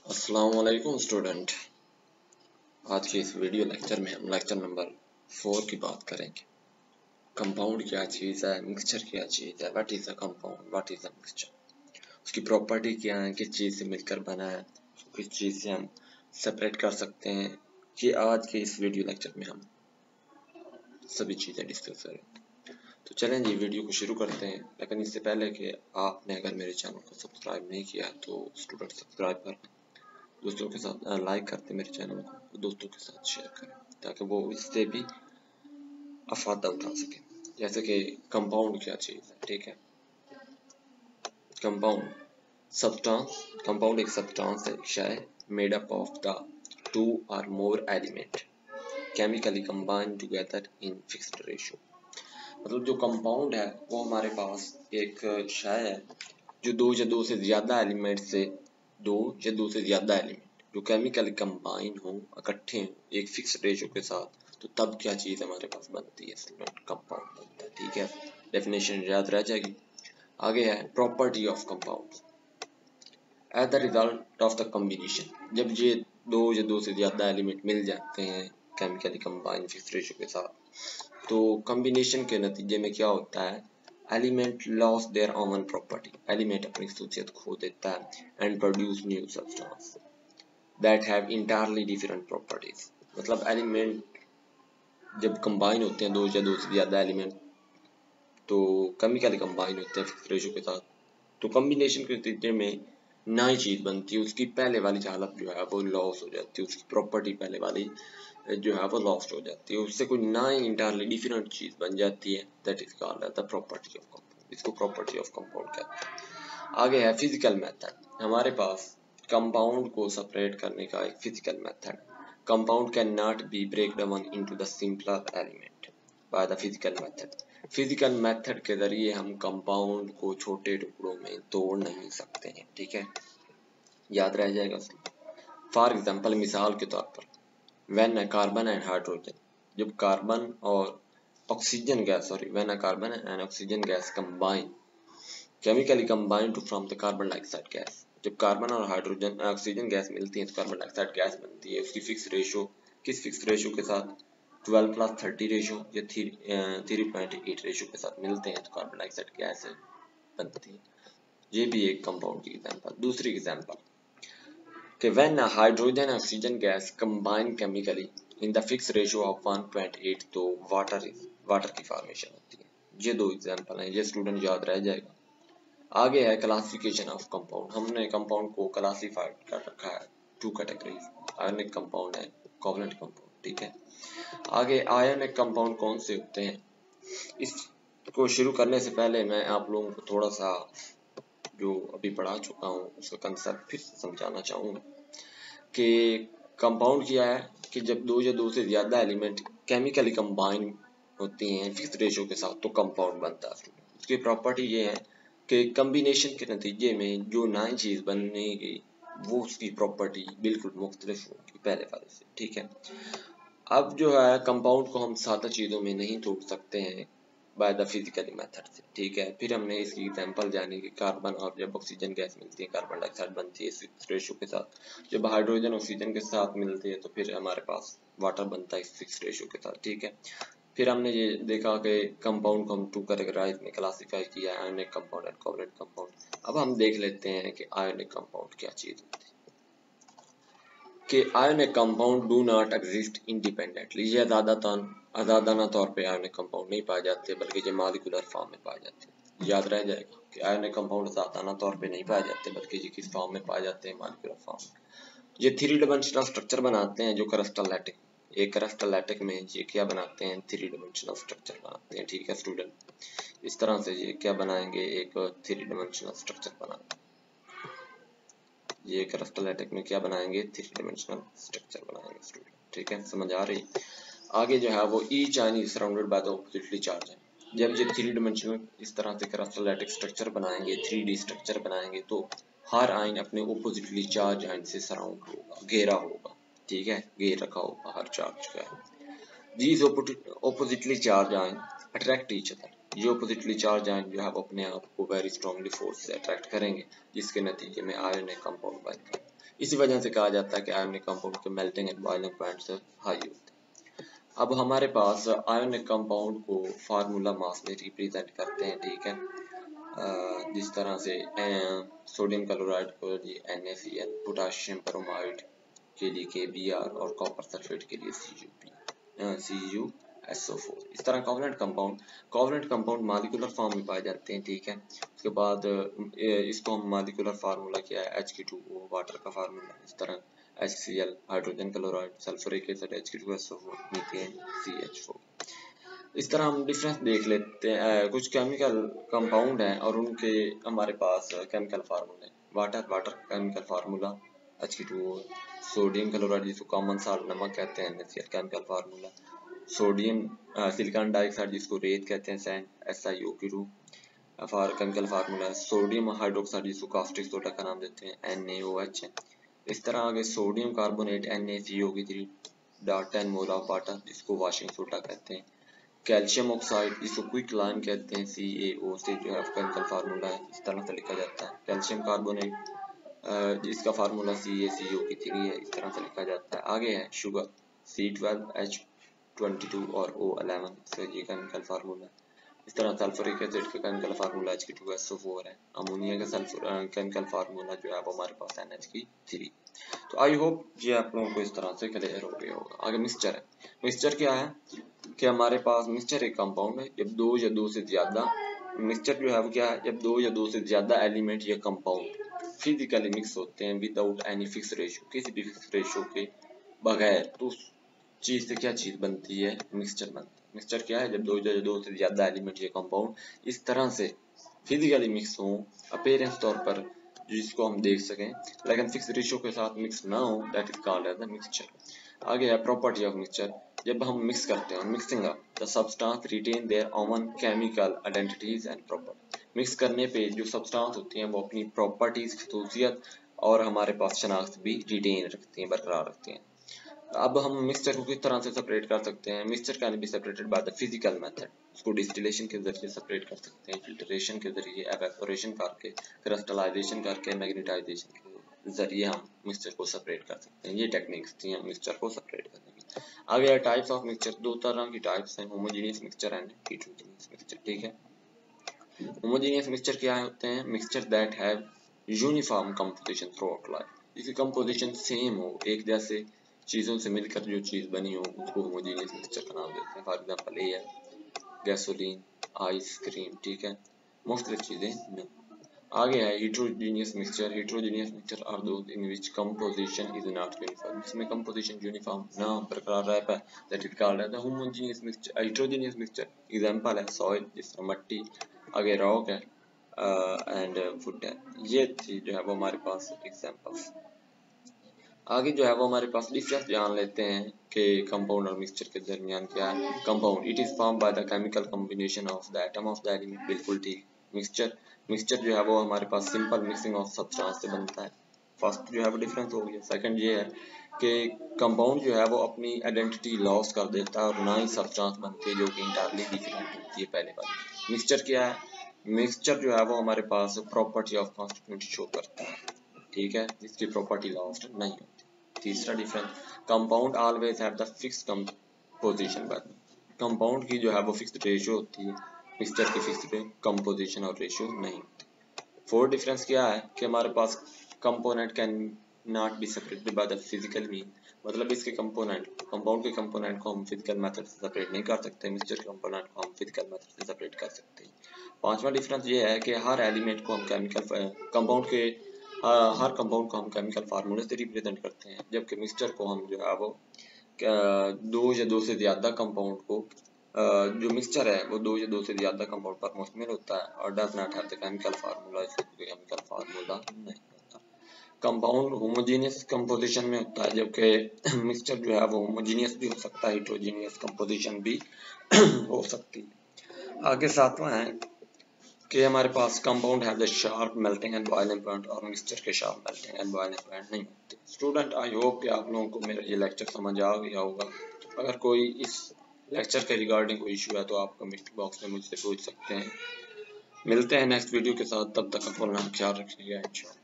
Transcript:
अस्सलाम वालेकुम स्टूडेंट। आज के इस वीडियो लेक्चर में हम लेक्चर नंबर 4 की बात करेंगे। कंपाउंड क्या चीज़ है, मिक्सचर क्या चीज़ है, what is a compound, what is a mixture, उसकी प्रॉपर्टी क्या है, किस चीज़ से मिलकर बना है, किस चीज़ से हम सेपरेट कर सकते हैं। ये आज के इस वीडियो लेक्चर में हम सभी चीज़ें डिस्कस करेंगे। तो चलें जी वीडियो को शुरू करते हैं। लेकिन इससे पहले कि आपने अगर मेरे चैनल को सब्सक्राइब नहीं किया तो स्टूडेंट सब्सक्राइब कर, दोस्तों के साथ लाइक करते मेरे चैनल को, दोस्तों के साथ शेयर करें ताकि वो इससे भी अफायदा उठा सकें। जैसे कि कंपाउंड क्या चीज़ है, ठीक है। कंपाउंड कंपाउंड एक सब्सटेंस है, शय made up of the two or more element chemically combined together in fixed ratio. मतलब जो कंपाउंड है वो हमारे पास एक शय है जो दो से ज्यादा एलिमेंट से दो से ज्यादा एलिमेंट जो केमिकली कंबाइन हो, इकट्ठे हो एक फिक्स रेशियो के साथ, तो तब क्या चीज हमारे पास बनती है स्टूडेंट, कंपाउंड बनता है। ठीक है, डेफिनेशन याद रह जाएगी। आगे है property of compound. As the result of the combination, जब ये दो से ज्यादा एलिमेंट मिल जाते हैं केमिकली कंबाइन फिक्स रेशियो के साथ, तो कॉम्बिनेशन के नतीजे में क्या होता है, element loss their own property, element अपनी खासियत खो देता है, and produce new substance that have entirely different properties. मतलब एलिमेंट जब कंबाइन होते हैं दो से ज्यादा एलिमेंट, तो केमिकली कंबाइन होते हैं फिक्स रेशियो के साथ, तो कॉम्बिनेशन के नतीजे में नई चीज बनती है, उसकी पहले वाली हालत जो है वो लॉस हो जाती है, उसकी प्रॉपर्टी पहले वाली जो है वो लॉस्ट हो जाती है, उससे कोई नई इंटायरली डिफरेंट चीज बन जाती है, that is called the property of compound. इसको प्रॉपर्टी ऑफ कंपाउंड कहते हैं। आगे है फिजिकल मेथड। हमारे पास कंपाउंड को सेपरेट करने का एक physical method. Compound can not be break down into the simpler element by the physical method. Physical method के जरिए हम कंपाउंड को छोटे टुकड़ों में तोड़ नहीं सकते हैं, ठीक है, याद रह जाएगा। फॉर एग्जाम्पल, मिसाल के तौर पर, when a carbon and hydrogen, जब कार्बन और oxygen gas, when a carbon and oxygen gas combine chemically combine to form the carbon dioxide gas, जब कार्बन और हाइड्रोजन ऑक्सीजन गैस मिलती है तो कार्बन डाइऑक्साइड गैस बनती है। उसकी फिक्स रेशियो, किस फिक्स रेशियो के साथ, 12+30 रेशियो या 3.8 रेशियो के साथ मिलते हैं तो कार्बन डाइऑक्साइड गैस बनती है। ये भी एक कंपाउंड की एग्जांपल। दूसरी एग्जांपल कि when a hydrogen and oxygen gas combine chemically in the fixed ratio of 1.8, तो वाटर की फॉर्मेशन होती है। ये दो एग्जांपल हैं, ये स्टूडेंट याद रह जाएगा। आगे है क्लासिफिकेशन ऑफ कंपाउंड। हमने कंपाउंड को क्लासिफाइड कर रखा है टू कैटेगरीज, आयनिक कंपाउंड है, कोवलेंट कंपाउंड, ठीक है। आगे आयनिक कंपाउंड कौन से होते हैं, इसको शुरू करने से पहले मैं आप लोगों को थोड़ा सा जो अभी पढ़ा चुका हूँ उसका कंसेप्ट फिर से समझाना चाहूँगा कि कंपाउंड क्या है, कि जब दो से ज्यादा एलिमेंट केमिकली कंबाइन होती हैं फिक्स रेशियो के साथ तो कंपाउंड बनता है। उसकी प्रॉपर्टी ये है कि कॉम्बिनेशन के नतीजे में जो नई चीज बनेगी वो उसकी प्रॉपर्टी बिल्कुल मुख्तलिफ होगी पहले वाले से, ठीक है। अब जो है कंपाउंड को हम सादा चीजों में नहीं तोड़ सकते हैं बाय द फिजिकली मेथड से, ठीक है। फिर हमने इसकी एग्जांपल जानी कि कार्बन और जब ऑक्सीजन गैस मिलती है कार्बन डाइऑक्साइड बनती है इस रेशियो के साथ, जब हाइड्रोजन ऑक्सीजन के साथ मिलती है तो फिर हमारे पास वाटर बनता है इस फिक्स रेशियो के साथ, ठीक है। फिर हमने ये देखा कि कंपाउंड को हम टू कैटेगराइज में क्लासिफाई किया, ionic compound and covalent compound. अब हम देख लेते हैं कि आयनिक कंपाउंड क्या चीज होती है। कि ionic compound do not exist independently, ये आजादाना तौर पे आयनिक कंपाउंड नहीं पाए जाते बल्कि ये मॉलिक्यूलर फॉर्म में पाए जाते हैं। याद रह जाएगा कि आयनिक कंपाउंड आजादाना तौर पे नहीं पाए जाते बल्कि ये किस फॉर्म में पाए जाते हैं, मॉलिक्यूलर फॉर्म में। ये थ्री डायमेंशनल स्ट्रक्चर बनाते हैं जो क्रिस्टलैटिक, एक क्रिस्टलैटिक में ये क्या बनाते हैं, थ्री डायमेंशनल स्ट्रक्चर बनाते हैं, ठीक है स्टूडेंट। इस तरह से ये क्या बनाएंगे, एक थ्री डायमेंशनल स्ट्रक्चर बनाएंगे। ये क्रिस्टलैटिक में क्या बनाएंगे, थ्री डायमेंशनल स्ट्रक्चर बनाएंगे स्टूडेंट, ठीक है, समझ आ रही। आगे जो है वो each ion is surrounded by the oppositely charge है। जब ये थ्री डायमेंशनल इस तरह से क्रिस्टलैटिक स्ट्रक्चर बनाएंगे, 3D स्ट्रक्चर बनाएंगे, तो हर आयन अपने ऑपोजिटली चार्ज आयन से सराउंड होगा, घेरा होगा, ठीक है, घेर रखा होगा हर चार्ज का। These oppositely charged ions attract each other. ये oppositely charged ion जो है वो अपने आप को very strongly force से attract करेंगे जिसके नतीजे में आयनिक कंपाउंड बनता है। इसी वजह से कहा जाता है कि आयोनिक कंपाउंड के मेल्टिंग एंड बॉइलिंग पॉइंट से हाई होते हैं। अब हमारे पास आयोनिक कंपाउंड को फार्मूला मास में रिप्रेजेंट करते हैं, ठीक है। जिस तरह से सोडियम क्लोराइड को लिए NaCl, पोटाशियम ब्रोमाइड के लिए KBr और कॉपर सल्फेट के लिए CuSO4। इस तरह कोवलेंट कंपाउंड मॉलिक्यूलर फॉर्म में पाए जाते हैं, ठीक है। उसके बाद इसको हम मॉलिक्यूलर फार्मूला क्या है H2O वाटर का फार्मूला, इस तरह HCl hydrogen chloride, sulphuric acid H2SO4, methane CH4। इस तरह हम डिफरेंस देख लेते हैं। कुछ केमिकल कंपाउंड हैं और उनके हमारे पास केमिकल फार्मूले। Water chemical formula H2O, sodium chloride जिसको कॉमन साल्ट नमक कहते हैं NaCl chemical formula, sodium silicon dioxide जिसको रेत कहते हैं sand SiO2 chemical formula, sodium hydroxide जिसको कास्टिक सोडा का नाम देते हैं NaOH। इस तरह आगे sodium carbonate NaCO3.10 mole of water जिसको वॉशिंग सोडा कहते हैं, कैल्शियम ऑक्साइड जिसको क्विक लाइम कहते हैं CaO से जो है केमिकल फार्मूला है, इस तरह से लिखा जाता है। कैल्शियम कार्बोनेट जिसका फार्मूला CaCO3 है, इस तरह से लिखा जाता है। आगे है शुगर C12H22 और O11 से ये केमिकल फार्मूला है। इस तरह सल्फ्यूरिक एसिड का केमिकल फार्मूला H2SO4 है। अमोनिया का केमिकल फार्मूला जो है वो हमारे पास NH3। तो आई होप ये आप लोगों को इस तरह से क्लियर हो गया होगा। आगे मिक्सचर है। मिक्सचर क्या है कि हमारे पास मिक्सचर एक कंपाउंड है जब दो या दो से ज्यादा मिक्सचर जो है वो क्या है, जब दो या दो से ज्यादा एलिमेंट या कंपाउंड फिजिकली मिक्स होते हैं विदाउट एनी फिक्स रेशियो, किसी भी फिक्स रेशियो के बगैर, तो उस चीज से क्या चीज बनती है, मिक्सचर बनता है। मिक्सचर क्या है, जब दो से ज्यादा एलिमेंट या कंपाउंड इस तरह से फिजिकली मिक्स हो अपीयरेंस तौर पर जिसको हम देख सकें, लेकिन फिक्स रेशियो के साथ मिक्स ना हो, that is called as the mixture. आगे है प्रॉपर्टी ऑफ मिक्सचर। जब हम मिक्स करते हैं, mixing the substance retain their own chemical identities and property. Mix करने पे जो सब्सटेंस होती हैं वो अपनी प्रॉपर्टीज, खसूसियत और हमारे पास शनाख्त भी रिटेन रखती हैं, बरकरार रखती हैं। अब हम मिक्सचर को किस तरह से सेपरेट कर सकते हैं। Mixture can be separated by the physical method. उसको डिस्टिलेशन के जरिए सेपरेट कर सकते हैं, फिल्ट्रेशन के जरिए, एवेपोरेशन करके, क्रिस्टलाइजेशन करके, मैग्नेटाइजेशन के जरिए हम मिक्सचर को सेपरेट कर सकते हैं। ये टेक्निक्स थी हम मिक्सचर को सेपरेट करने की। आगे टाइप्स ऑफ मिक्सचर। दो तरह की टाइप्स हैं, homogeneous mixture and heterogeneous mixture, ठीक है। होमोजेनियस मिक्सचर क्या होते हैं, mixture that have uniform composition through out life. इसकी कंपोजिशन सेम हो, एक जैसे चीज़ों से मिलकर जो चीज़ बनी हो उसको होमोजेनियस मिक्सचर का नाम देते हैं। For example air, gasoline, ice cream, ठीक है, मुख्तलिफ चीज़ें नहीं। आगे है heterogeneous mixture. Heterogeneous mixture are those in which composition is not uniform. जिसमें कंपोजिशन यूनिफॉर्म ना बरकरार रह पाए, that is called as the homogeneous mixture. Heterogeneous mixture example है सॉइल, जिस तरह मिट्टी, आगे रॉक है एंड वुड है। ये थी जो है वो हमारे पास एग्जांपल्स। आगे जो है वो हमारे पास डिफरेंस जान लेते हैं कि कंपाउंड और मिक्सचर के दरमियान क्या है। Compound it is form by the chemical combination of the atom of the element, बिल्कुल ठीक। मिक्सचर जो है वो हमारे पास सिंपल मिक्सिंग ऑफ सब्सटेंस से बनता है। फर्स्ट जो है वो डिफरेंस हो गया। सेकंड ये है कि कंपाउंड जो है वो अपनी आइडेंटिटी लॉस कर देता है और ना ही सब्सटेंस बनती है जो कि इंटायरली डिफरेंट होती है पहले वाली। मिक्सचर क्या है, मिक्सचर जो है वो हमारे पास प्रॉपर्टी ऑफ कॉन्स्टिट्यूएंट शो करता है, ठीक है, जिसकी प्रॉपर्टी लॉस्ट नहीं होती। तीसरा difference, compound always have the fix composition, but compound की जो है वो फिक्स्ड रेशियो होती है, मिक्सचर की फिक्स्ड कंपोजिशन और रेशियो नहीं होती। फोर्थ डिफरेंस क्या है कि हमारे पास component can not be separated by the physical mean, मतलब इसके कंपाउंड के कंपोनेंट को हम फिजिकल मेथड से सेपरेट नहीं कर सकते, मिक्सचर के कंपोनेंट को हम फिजिकल मेथड से सेपरेट कर सकते हैं। पांचवा डिफरेंस ये है कि हर एलिमेंट को हम हर कंपाउंड को हम केमिकल फार्मूले से रिप्रेजेंट करते हैं, जबकि मिक्सचर को हम जो है वो दो या दो से ज्यादा कंपाउंड को जो मिक्सचर है वो दो या दो से ज्यादा कंपाउंड पर मुश्तमिल होता है और does not have the chemical formula, इसका कोई केमिकल फार्मूला नहीं होता। कंपाउंड होमोजेनियस कंपोजिशन में होता है, जबकि मिक्सचर जो है वो होमोजेनियस भी हो सकता है, हेटेरोजेनियस कंपोजिशन भी हो सकती है। आगे सातवां है कि हमारे पास कंपाउंड है the sharp melting and boiling point और मिक्सचर के sharp melting and boiling point नहीं होते। स्टूडेंट आई होप कि आप लोगों को मेरा ये लेक्चर समझ आ गया होगा। अगर कोई इस लेक्चर के रिगार्डिंग कोई इशू है तो आप कमेंट बॉक्स में मुझसे पूछ सकते हैं। मिलते हैं नेक्स्ट वीडियो के साथ, तब तक अपना ख्याल रखिएगा इंशाल्लाह।